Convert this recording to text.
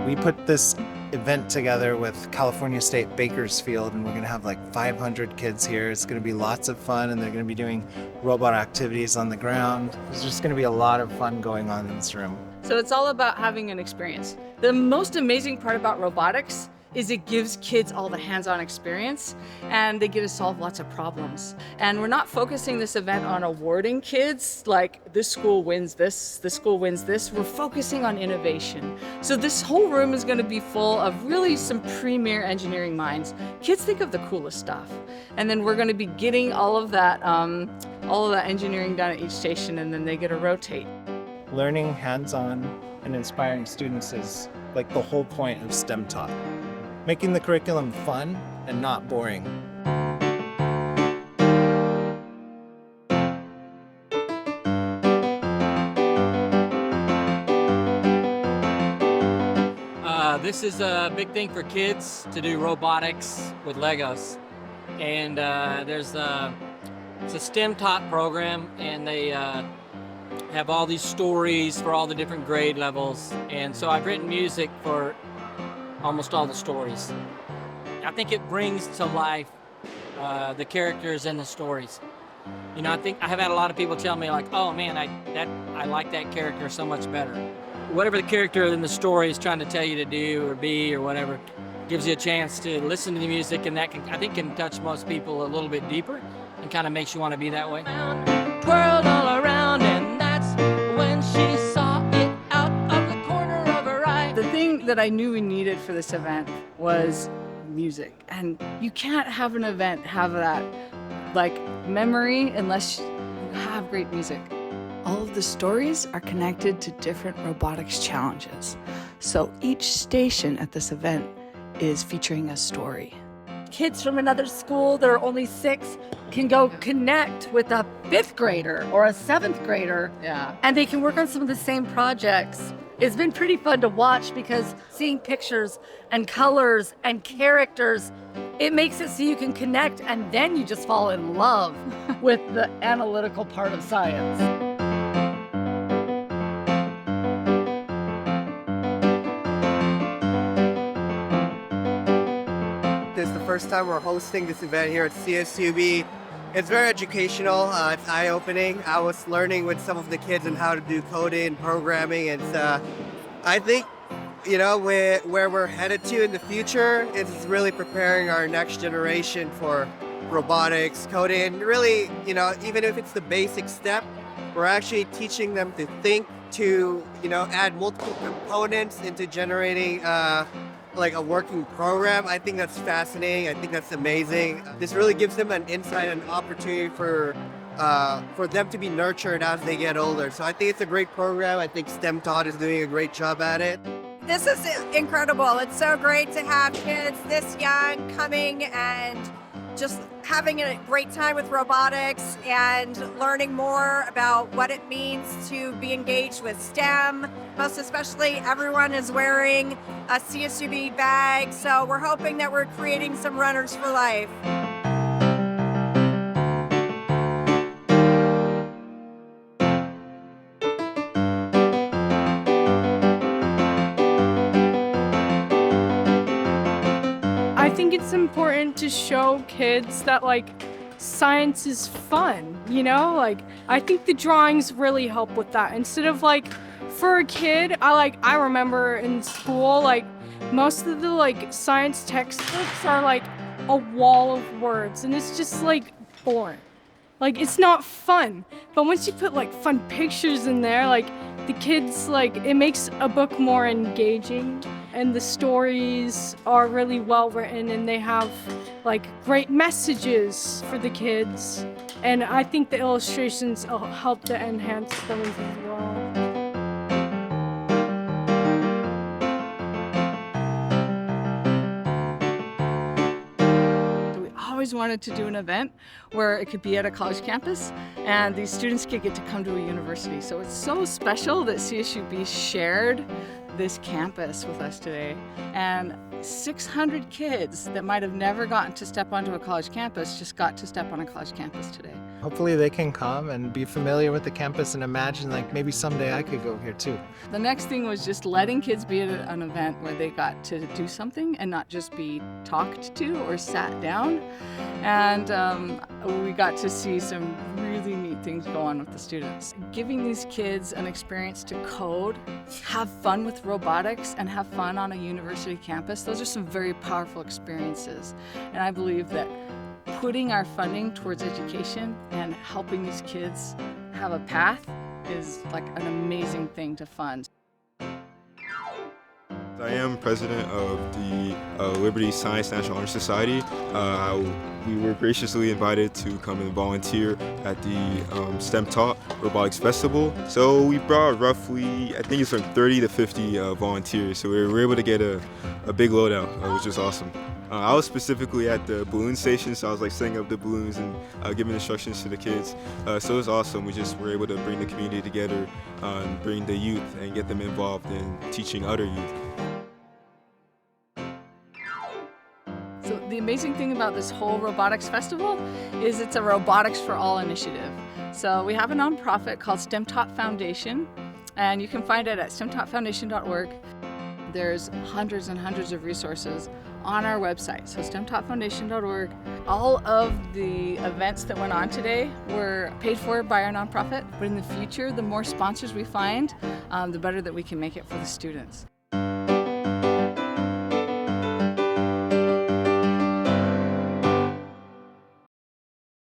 We put this event together with California State Bakersfield, and we're going to have like 500 kids here. It's going to be lots of fun, and they're going to be doing robot activities on the ground. There's just going to be a lot of fun going on in this room. So it's all about having an experience. The most amazing part about robotics is it gives kids all the hands-on experience, and they get to solve lots of problems. And we're not focusing this event on awarding kids, like this school wins this school wins this. We're focusing on innovation. So this whole room is gonna be full of really some premier engineering minds. Kids think of the coolest stuff. And then we're gonna be getting all of that engineering done at each station, and then they get to rotate. Learning hands-on and inspiring students is like the whole point of STEMTaught. Making the curriculum fun and not boring. This is a big thing for kids to do robotics with Legos. And it's a STEMTaught program, and they have all these stories for all the different grade levels. And so I've written music for almost all the stories. I think it brings to life the characters and the stories. You know, I have had a lot of people tell me like, oh man, I like that character so much better. Whatever the character in the story is trying to tell you to do or be or whatever, gives you a chance to listen to the music, and that can touch most people a little bit deeper and kind of makes you want to be that way. Twirled all around, and that's when she saw it out of the corner of her eye. The thing that I knew we needed for this event was music. And you can't have an event have that like memory unless you have great music. All of the stories are connected to different robotics challenges. So each station at this event is featuring a story. Kids from another school that are only 6 can go connect with a 5th grader or a 7th grader. Yeah. And they can work on some of the same projects. It's been pretty fun to watch because seeing pictures and colors and characters, it makes it so you can connect, and then you just fall in love with the analytical part of science. This is the first time we're hosting this event here at CSUB. It's very educational, it's eye-opening. I was learning with some of the kids on how to do coding and programming. I think, you know, where we're headed to in the future is really preparing our next generation for robotics, coding, really, you know, even if it's the basic step, we're actually teaching them to think, to, you know, add multiple components into generating like a working program. I think that's fascinating. I think that's amazing. This really gives them an insight and opportunity for them to be nurtured as they get older. So I think it's a great program. I think STEMTaught is doing a great job at it. This is incredible. It's so great to have kids this young coming and just having a great time with robotics and learning more about what it means to be engaged with STEM. Most especially, everyone is wearing a CSUB bag, so we're hoping that we're creating some runners for life. I think it's important to show kids that like science is fun, you know? Like I think the drawings really help with that. Instead of like for a kid, I remember in school like most of the like science textbooks are like a wall of words, and it's just like boring. Like it's not fun. But once you put like fun pictures in there, like the kids, like it makes a book more engaging. And the stories are really well written, and they have like great messages for the kids. And I think the illustrations help to enhance those as well. We always wanted to do an event where it could be at a college campus and these students could get to come to a university. So it's so special that CSUB shared this campus with us today. And 600 kids that might have never gotten to step onto a college campus just got to step on a college campus today. Hopefully they can come and be familiar with the campus and imagine like maybe someday I could go here too. The next thing was just letting kids be at an event where they got to do something and not just be talked to or sat down. And we got to see some really neat things go on with the students. Giving these kids an experience to code, have fun with robotics, and have fun on a university campus, those are some very powerful experiences. And I believe that putting our funding towards education and helping these kids have a path is like an amazing thing to fund. I am president of the Liberty Science National Honor Society. We were graciously invited to come and volunteer at the STEMTaught Robotics Festival. So we brought roughly, I think it's from 30 to 50 volunteers. So we were able to get a big loadout, which was awesome. I was specifically at the balloon station, so I was like setting up the balloons and giving instructions to the kids. So it was awesome. We just were able to bring the community together, bring the youth and get them involved in teaching other youth. So the amazing thing about this whole robotics festival is it's a Robotics for All initiative. So we have a nonprofit called STEMTaught Foundation, and you can find it at STEMTaughtFoundation.org. There's hundreds and hundreds of resources on our website, so STEMTaughtFoundation.org. All of the events that went on today were paid for by our nonprofit, but in the future, the more sponsors we find, the better that we can make it for the students.